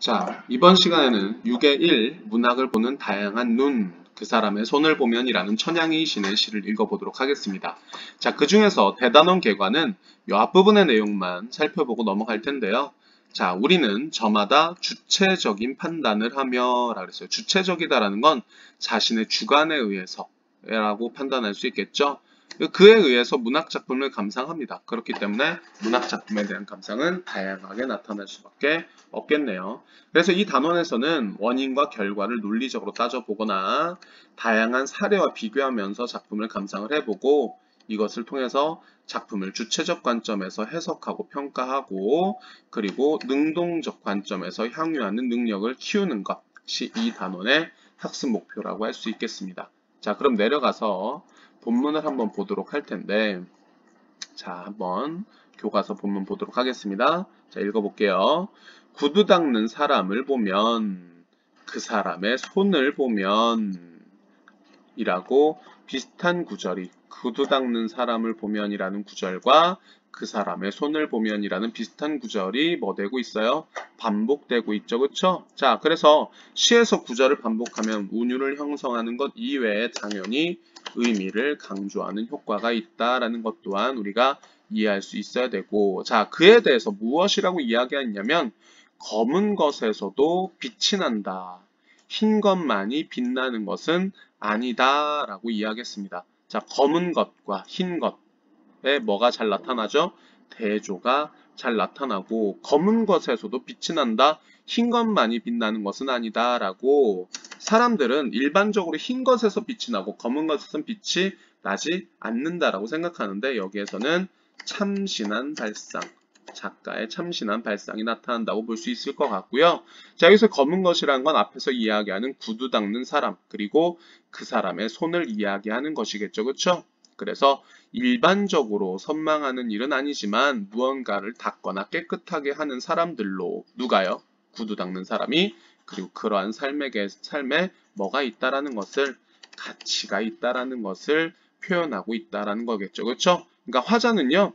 자, 이번 시간에는 6의 1, 문학을 보는 다양한 눈, 그 사람의 손을 보면이라는 천양희 시인의 시를 읽어보도록 하겠습니다. 자, 그 중에서 대단원 개관은 이 앞부분의 내용만 살펴보고 넘어갈 텐데요. 자, 우리는 저마다 주체적인 판단을 하며 라고 했어요. 주체적이다라는 건 자신의 주관에 의해서 라고 판단할 수 있겠죠. 그에 의해서 문학작품을 감상합니다. 그렇기 때문에 문학작품에 대한 감상은 다양하게 나타날 수밖에 없겠네요. 그래서 이 단원에서는 원인과 결과를 논리적으로 따져보거나 다양한 사례와 비교하면서 작품을 감상을 해보고 이것을 통해서 작품을 주체적 관점에서 해석하고 평가하고 그리고 능동적 관점에서 향유하는 능력을 키우는 것이 이 단원의 학습 목표라고 할 수 있겠습니다. 자, 그럼 내려가서 본문을 한번 보도록 할 텐데, 자, 한번 교과서 본문 보도록 하겠습니다. 자, 읽어볼게요. 구두 닦는 사람을 보면 그 사람의 손을 보면 이라고 비슷한 구절이 구두 닦는 사람을 보면이라는 구절과 그 사람의 손을 보면이라는 비슷한 구절이 뭐 되고 있어요? 반복되고 있죠. 그쵸? 자, 그래서 시에서 구절을 반복하면 운율을 형성하는 것 이외에 당연히 의미를 강조하는 효과가 있다라는 것 또한 우리가 이해할 수 있어야 되고, 자, 그에 대해서 무엇이라고 이야기했냐면 검은 것에서도 빛이 난다. 흰 것만이 빛나는 것은 아니다 라고 이야기했습니다. 자, 검은 것과 흰 것에 뭐가 잘 나타나죠? 대조가 잘 나타나고 검은 것에서도 빛이 난다. 흰 것만이 빛나는 것은 아니다 라고 사람들은 일반적으로 흰 것에서 빛이 나고 검은 것에서는 빛이 나지 않는다라고 생각하는데 여기에서는 참신한 발상, 작가의 참신한 발상이 나타난다고 볼 수 있을 것 같고요. 자, 여기서 검은 것이라는 건 앞에서 이야기하는 구두 닦는 사람 그리고 그 사람의 손을 이야기하는 것이겠죠. 그렇죠? 그래서 일반적으로 선망하는 일은 아니지만 무언가를 닦거나 깨끗하게 하는 사람들로 누가요? 구두 닦는 사람이 그리고 그러한 삶에 뭐가 있다라는 것을 가치가 있다라는 것을 표현하고 있다라는 거겠죠. 그렇죠? 그러니까 화자는요.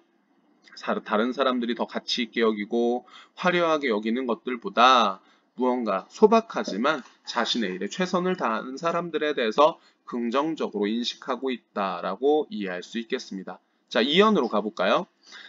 다른 사람들이 더 가치 있게 여기고 화려하게 여기는 것들보다 무언가 소박하지만 자신의 일에 최선을 다하는 사람들에 대해서 긍정적으로 인식하고 있다라고 이해할 수 있겠습니다. 자, 2연으로 가볼까요?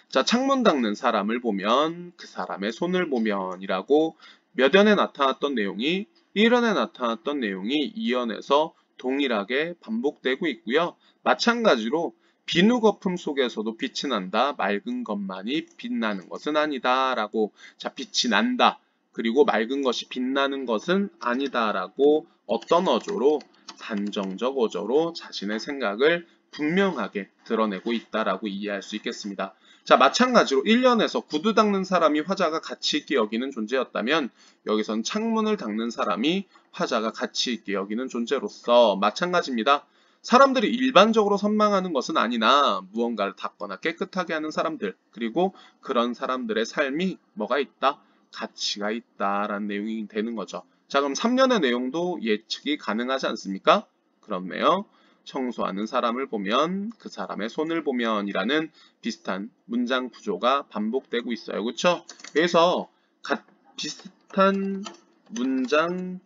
자, 창문 닦는 사람을 보면 그 사람의 손을 보면이라고 몇 연에 나타났던 내용이 1연에 나타났던 내용이 2연에서 동일하게 반복되고 있고요. 마찬가지로 비누 거품 속에서도 빛이 난다. 맑은 것만이 빛나는 것은 아니다. 라고 자, 빛이 난다. 그리고 맑은 것이 빛나는 것은 아니다. 라고 어떤 어조로? 단정적 어조로 자신의 생각을 분명하게 드러내고 있다라고 이해할 수 있겠습니다. 자, 마찬가지로 1년에서 구두 닦는 사람이 화자가 가치 있게 여기는 존재였다면 여기선 창문을 닦는 사람이 화자가 가치 있게 여기는 존재로서 마찬가지입니다. 사람들이 일반적으로 선망하는 것은 아니나 무언가를 닦거나 깨끗하게 하는 사람들 그리고 그런 사람들의 삶이 뭐가 있다? 가치가 있다라는 내용이 되는 거죠. 자, 그럼 3년의 내용도 예측이 가능하지 않습니까? 그렇네요. 청소하는 사람을 보면 그 사람의 손을 보면이라는 비슷한 문장 구조가 반복되고 있어요. 그렇죠? 그래서 비슷한 문장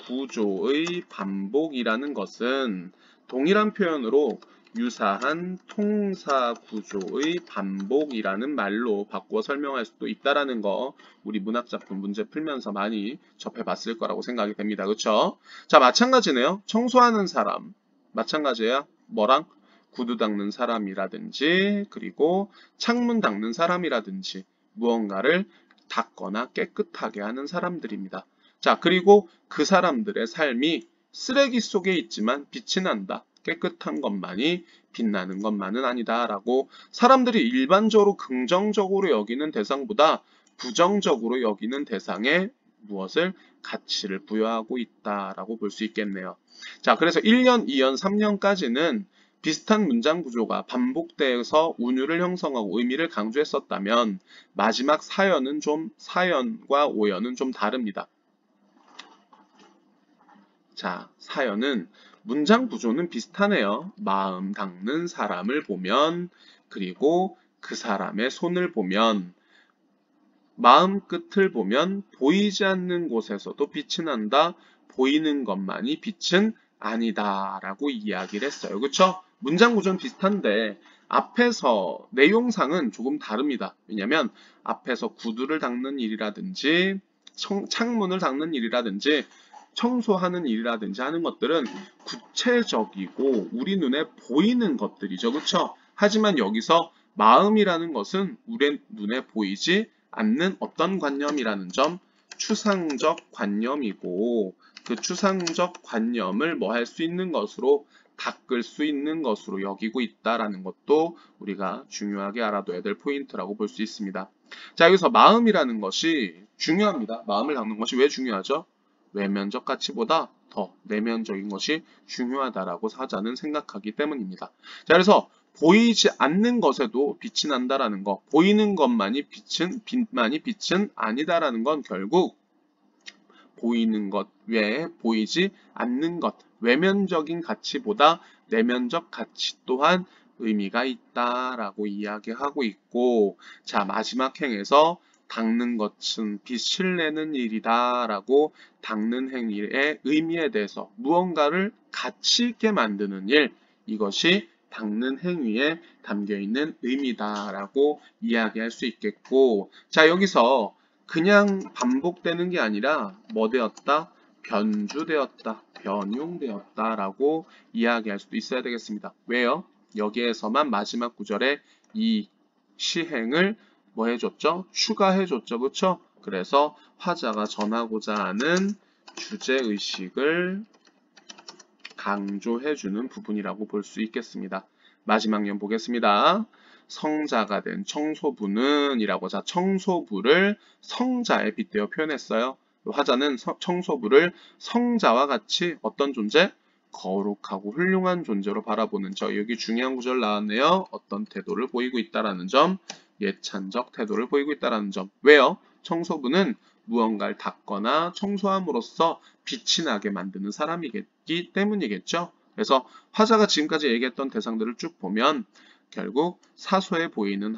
구조의 반복이라는 것은 동일한 표현으로 유사한 통사 구조의 반복이라는 말로 바꾸어 설명할 수도 있다라는 거 우리 문학작품 문제 풀면서 많이 접해봤을 거라고 생각이 됩니다. 그렇죠? 자, 마찬가지네요. 청소하는 사람 마찬가지예요. 뭐랑? 구두 닦는 사람이라든지 그리고 창문 닦는 사람이라든지 무언가를 닦거나 깨끗하게 하는 사람들입니다. 자, 그리고 그 사람들의 삶이 쓰레기 속에 있지만 빛이 난다. 깨끗한 것만이 빛나는 것만은 아니다. 라고 사람들이 일반적으로 긍정적으로 여기는 대상보다 부정적으로 여기는 대상에 무엇을? 가치를 부여하고 있다라고 볼 수 있겠네요. 자, 그래서 1년, 2년, 3년까지는 비슷한 문장 구조가 반복돼서 운율을 형성하고 의미를 강조했었다면 마지막 4연과 5연은 좀 다릅니다. 자, 4연은 문장 구조는 비슷하네요. 마음 닦는 사람을 보면 그리고 그 사람의 손을 보면 마음 끝을 보면 보이지 않는 곳에서도 빛이 난다. 보이는 것만이 빛은 아니다. 라고 이야기를 했어요. 그쵸? 문장 구조는 비슷한데 앞에서 내용상은 조금 다릅니다. 왜냐면 앞에서 구두를 닦는 일이라든지 창문을 닦는 일이라든지 청소하는 일이라든지 하는 것들은 구체적이고 우리 눈에 보이는 것들이죠. 그쵸? 하지만 여기서 마음이라는 것은 우리 눈에 보이지 않는 어떤 관념이라는 점, 추상적 관념이고 그 추상적 관념을 뭐 할 수 있는 것으로 닦을 수 있는 것으로 여기고 있다라는 것도 우리가 중요하게 알아둬야 될 포인트라고 볼 수 있습니다. 자, 여기서 마음이라는 것이 중요합니다. 마음을 닦는 것이 왜 중요하죠? 외면적 가치보다 더 내면적인 것이 중요하다라고 사자는 생각하기 때문입니다. 자, 그래서 보이지 않는 것에도 빛이 난다라는 것, 보이는 것만이 빛은 아니다라는 건 결국 보이는 것 외에 보이지 않는 것, 외면적인 가치보다 내면적 가치 또한 의미가 있다라고 이야기하고 있고, 자, 마지막 행에서 닦는 것은 빛을 내는 일이다 라고 닦는 행위의 의미에 대해서 무언가를 가치 있게 만드는 일, 이것이 닦는 행위에 담겨있는 의미다 라고 이야기할 수 있겠고, 자, 여기서 그냥 반복되는 게 아니라 뭐 되었다? 변주되었다, 변용되었다 라고 이야기할 수도 있어야 되겠습니다. 왜요? 여기에서만 마지막 구절에 이 시행을 뭐 해줬죠? 추가해줬죠. 그쵸? 그래서 화자가 전하고자 하는 주제의식을 강조해주는 부분이라고 볼 수 있겠습니다. 마지막 년 보겠습니다. 성자가 된 청소부는 이라고, 자, 청소부를 성자에 빗대어 표현했어요. 화자는 청소부를 성자와 같이 어떤 존재? 거룩하고 훌륭한 존재로 바라보는 저, 여기 중요한 구절 나왔네요. 어떤 태도를 보이고 있다라는 점, 예찬적 태도를 보이고 있다라는 점. 왜요? 청소부는 무언가를 닦거나 청소함으로써 빛이 나게 만드는 사람이기 때문이겠죠. 그래서 화자가 지금까지 얘기했던 대상들을 쭉 보면 결국 사소해 보이는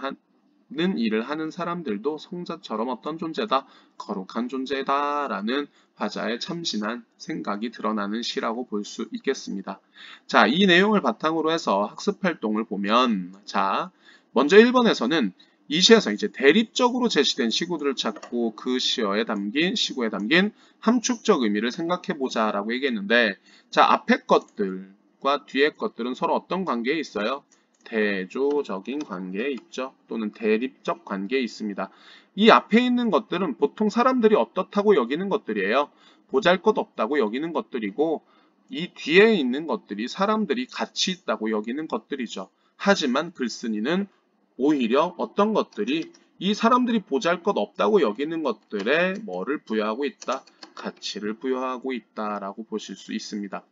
일을 하는 사람들도 성자처럼 어떤 존재다? 거룩한 존재다 라는 화자의 참신한 생각이 드러나는 시라고 볼 수 있겠습니다. 자, 이 내용을 바탕으로 해서 학습활동을 보면, 자, 먼저 1번에서는 이 시에서 이제 대립적으로 제시된 시구들을 찾고 그 시구에 담긴 함축적 의미를 생각해보자 라고 얘기했는데, 자, 앞에 것들과 뒤에 것들은 서로 어떤 관계에 있어요? 대조적인 관계에 있죠. 또는 대립적 관계에 있습니다. 이 앞에 있는 것들은 보통 사람들이 어떻다고 여기는 것들이에요. 보잘것없다고 여기는 것들이고, 이 뒤에 있는 것들이 사람들이 가치 있다고 여기는 것들이죠. 하지만 글쓴이는 오히려 어떤 것들이 이 사람들이 보잘것없다고 여기는 것들에 뭐를 부여하고 있다? 가치를 부여하고 있다라고 보실 수 있습니다.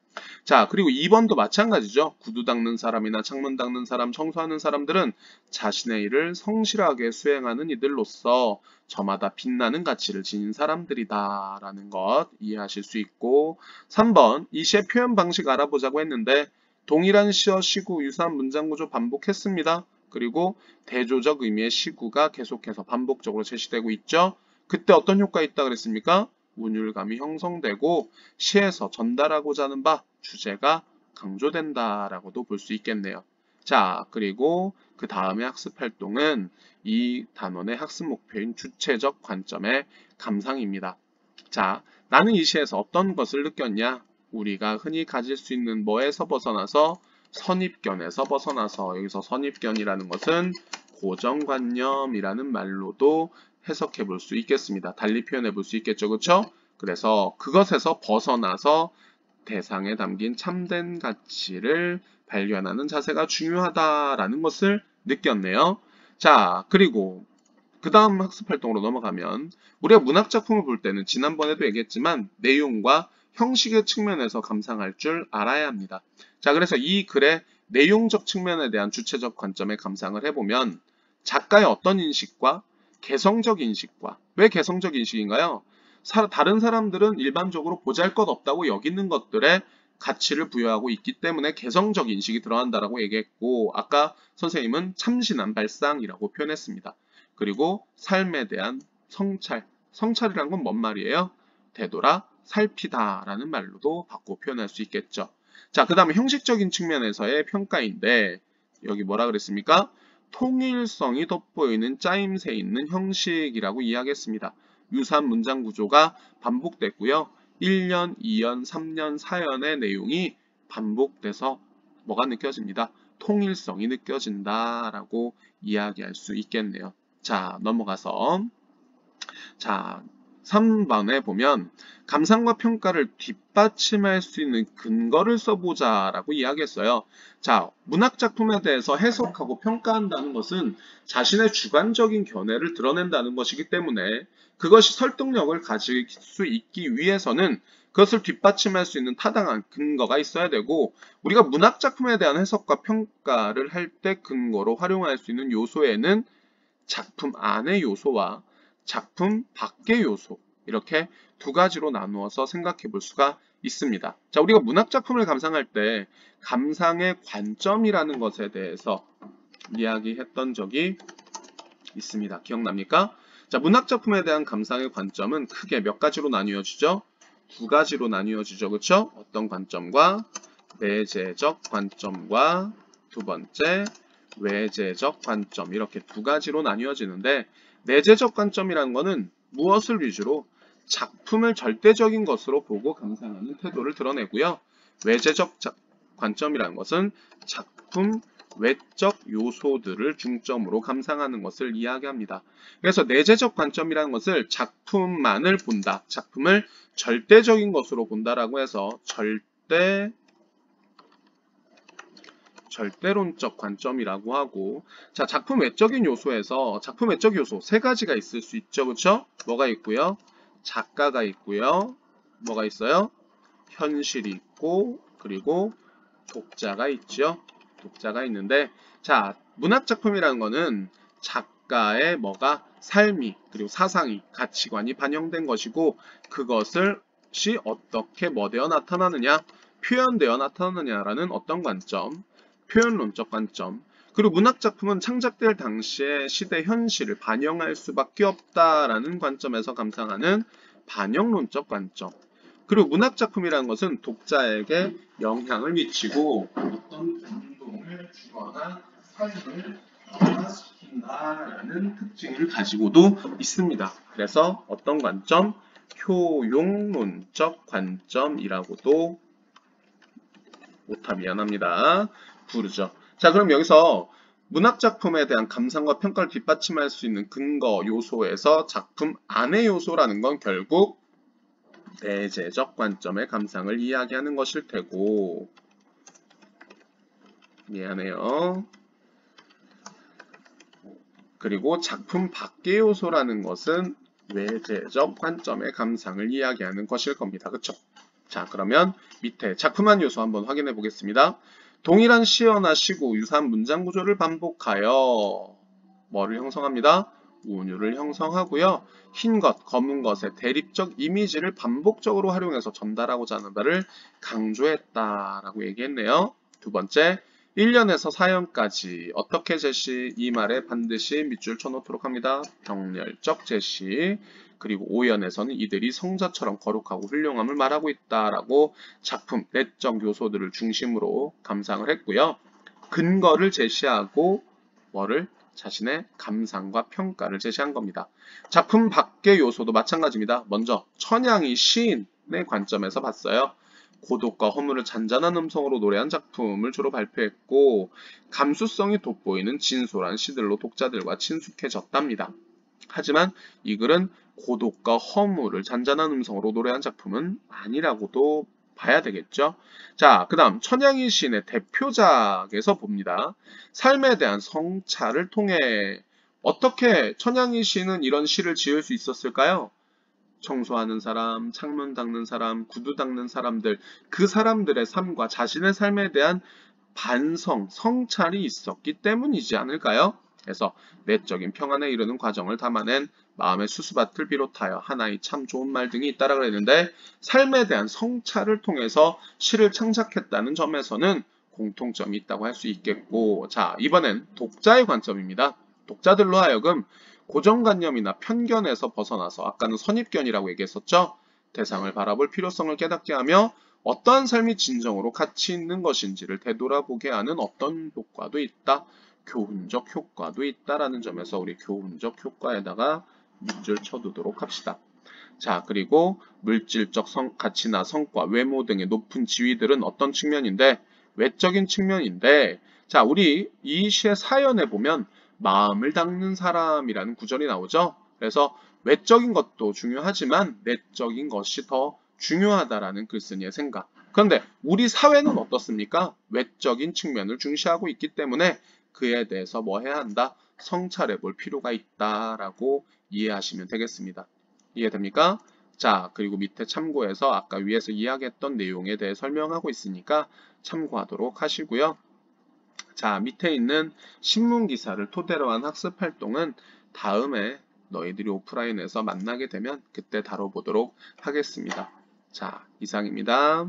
자, 그리고 2번도 마찬가지죠. 구두 닦는 사람이나 창문 닦는 사람, 청소하는 사람들은 자신의 일을 성실하게 수행하는 이들로서 저마다 빛나는 가치를 지닌 사람들이다 라는 것 이해하실 수 있고, 3번 이 시의 표현 방식 알아보자고 했는데 동일한 시어, 시구, 유사한 문장 구조 반복했습니다. 그리고 대조적 의미의 시구가 계속해서 반복적으로 제시되고 있죠. 그때 어떤 효과가 있다 그랬습니까? 운율감이 형성되고 시에서 전달하고자 하는 바, 주제가 강조된다라고도 볼 수 있겠네요. 자, 그리고 그 다음에 학습활동은 이 단원의 학습 목표인 주체적 관점의 감상입니다. 자, 나는 이 시에서 어떤 것을 느꼈냐? 우리가 흔히 가질 수 있는 뭐에서 벗어나서 선입견에서 벗어나서, 여기서 선입견이라는 것은 고정관념이라는 말로도 해석해 볼 수 있겠습니다. 달리 표현해 볼 수 있겠죠. 그렇죠? 그래서 그것에서 벗어나서 대상에 담긴 참된 가치를 발견하는 자세가 중요하다라는 것을 느꼈네요. 자, 그리고 그 다음 학습활동으로 넘어가면 우리가 문학작품을 볼 때는 지난번에도 얘기했지만 내용과 형식의 측면에서 감상할 줄 알아야 합니다. 자, 그래서 이 글의 내용적 측면에 대한 주체적 관점의 감상을 해보면 작가의 어떤 인식과 개성적 인식과, 왜 개성적 인식인가요? 다른 사람들은 일반적으로 보잘것없다고 여기는 것들에 가치를 부여하고 있기 때문에 개성적 인식이 들어간다라고 얘기했고, 아까 선생님은 참신한 발상이라고 표현했습니다. 그리고 삶에 대한 성찰. 성찰이란 건 뭔 말이에요? 되돌아 살피다 라는 말로도 바꿔 표현할 수 있겠죠. 자, 그 다음에 형식적인 측면에서의 평가인데 여기 뭐라 그랬습니까? 통일성이 돋보이는 짜임새 있는 형식이라고 이야기했습니다. 유사한 문장 구조가 반복됐고요. 1년, 2년, 3년, 4년의 내용이 반복돼서 뭐가 느껴집니다? 통일성이 느껴진다라고 이야기할 수 있겠네요. 자, 넘어가서 자, 3번에 보면 감상과 평가를 뒷받침할 수 있는 근거를 써보자 라고 이야기했어요. 자, 문학작품에 대해서 해석하고 평가한다는 것은 자신의 주관적인 견해를 드러낸다는 것이기 때문에 그것이 설득력을 가질 수 있기 위해서는 그것을 뒷받침할 수 있는 타당한 근거가 있어야 되고, 우리가 문학작품에 대한 해석과 평가를 할 때 근거로 활용할 수 있는 요소에는 작품 안의 요소와 작품 밖의 요소, 이렇게 두 가지로 나누어서 생각해 볼 수가 있습니다. 자, 우리가 문학작품을 감상할 때 감상의 관점이라는 것에 대해서 이야기했던 적이 있습니다. 기억납니까? 자, 문학작품에 대한 감상의 관점은 크게 몇 가지로 나뉘어지죠? 두 가지로 나뉘어지죠. 그렇죠? 어떤 관점과 내재적 관점과 두 번째 외재적 관점, 이렇게 두 가지로 나뉘어지는데, 내재적 관점이라는 것은 무엇을 위주로 작품을 절대적인 것으로 보고 감상하는 태도를 드러내고요. 외재적 관점이라는 것은 작품 외적 요소들을 중점으로 감상하는 것을 이야기합니다. 그래서 내재적 관점이라는 것을 작품만을 본다, 작품을 절대적인 것으로 본다라고 해서 절대론적 관점이라고 하고, 자, 작품 외적인 요소에서 작품 외적 요소 세 가지가 있을 수 있죠. 그렇죠? 뭐가 있고요? 작가가 있고요. 뭐가 있어요? 현실이 있고, 그리고 독자가 있죠. 독자가 있는데, 자, 문학작품이라는 거는 작가의 뭐가 삶이, 그리고 사상이, 가치관이 반영된 것이고, 그것이 어떻게 뭐되어 나타나느냐, 표현되어 나타나느냐라는 어떤 관점, 표현론적 관점, 그리고 문학작품은 창작될 당시의 시대 현실을 반영할 수밖에 없다라는 관점에서 감상하는 반영론적 관점, 그리고 문학작품이라는 것은 독자에게 영향을 미치고 어떤 감동을 주거나 삶을 변화시킨다라는 특징을 가지고도 있습니다. 그래서 어떤 관점? 효용론적 관점이라고도 오타 미안합니다. 부르죠. 자, 그럼 여기서 문학작품에 대한 감상과 평가를 뒷받침할 수 있는 근거 요소에서 작품 안의 요소라는 건 결국 내재적 관점의 감상을 이야기하는 것일 테고, 미안해요. 그리고 작품 밖의 요소라는 것은 외재적 관점의 감상을 이야기하는 것일 겁니다. 그쵸? 자, 그러면 밑에 작품 안 요소 한번 확인해 보겠습니다. 동일한 시어나 시구, 유사한 문장 구조를 반복하여 뭐를 형성합니다? 운율을 형성하고요. 흰 것, 검은 것의 대립적 이미지를 반복적으로 활용해서 전달하고자 하는 바를 강조했다라고 얘기했네요. 두 번째, 1년에서 4년까지 어떻게 제시? 이 말에 반드시 밑줄 쳐놓도록 합니다. 병렬적 제시. 그리고 5연에서는 이들이 성자처럼 거룩하고 훌륭함을 말하고 있다라고 작품 내적 요소들을 중심으로 감상을 했고요. 근거를 제시하고 뭐를? 자신의 감상과 평가를 제시한 겁니다. 작품 밖의 요소도 마찬가지입니다. 먼저 천양이 시인의 관점에서 봤어요. 고독과 허물을 잔잔한 음성으로 노래한 작품을 주로 발표했고, 감수성이 돋보이는 진솔한 시들로 독자들과 친숙해졌답니다. 하지만 이 글은 고독과 허물을 잔잔한 음성으로 노래한 작품은 아니라고도 봐야 되겠죠. 자, 그 다음 천양희 시인의 대표작에서 봅니다. 삶에 대한 성찰을 통해 어떻게 천양희 시인은 이런 시를 지을 수 있었을까요? 청소하는 사람, 창문 닦는 사람, 구두 닦는 사람들, 그 사람들의 삶과 자신의 삶에 대한 반성, 성찰이 있었기 때문이지 않을까요? 그래서 내적인 평안에 이르는 과정을 담아낸 마음의 수수밭을 비롯하여 하나의 참 좋은 말 등이 있다라고 했는데, 삶에 대한 성찰을 통해서 시를 창작했다는 점에서는 공통점이 있다고 할 수 있겠고, 자, 이번엔 독자의 관점입니다. 독자들로 하여금 고정관념이나 편견에서 벗어나서 아까는 선입견이라고 얘기했었죠. 대상을 바라볼 필요성을 깨닫게 하며 어떠한 삶이 진정으로 가치 있는 것인지를 되돌아보게 하는 어떤 효과도 있다. 교훈적 효과도 있다라는 점에서 우리 교훈적 효과에다가 밑줄 쳐두도록 합시다. 자, 그리고 물질적 가치나 성과, 외모 등의 높은 지위들은 어떤 측면인데? 외적인 측면인데, 자, 우리 이 시의 사연에 보면 마음을 닦는 사람이라는 구절이 나오죠. 그래서 외적인 것도 중요하지만 내적인 것이 더 중요하다라는 글쓴이의 생각. 그런데 우리 사회는 어떻습니까? 외적인 측면을 중시하고 있기 때문에 그에 대해서 뭐 해야 한다? 성찰해 볼 필요가 있다라고 이해하시면 되겠습니다. 이해됩니까? 자, 그리고 밑에 참고해서 아까 위에서 이야기했던 내용에 대해 설명하고 있으니까 참고하도록 하시고요. 자, 밑에 있는 신문 기사를 토대로 한 학습 활동은 다음에 너희들이 오프라인에서 만나게 되면 그때 다뤄보도록 하겠습니다. 자, 이상입니다.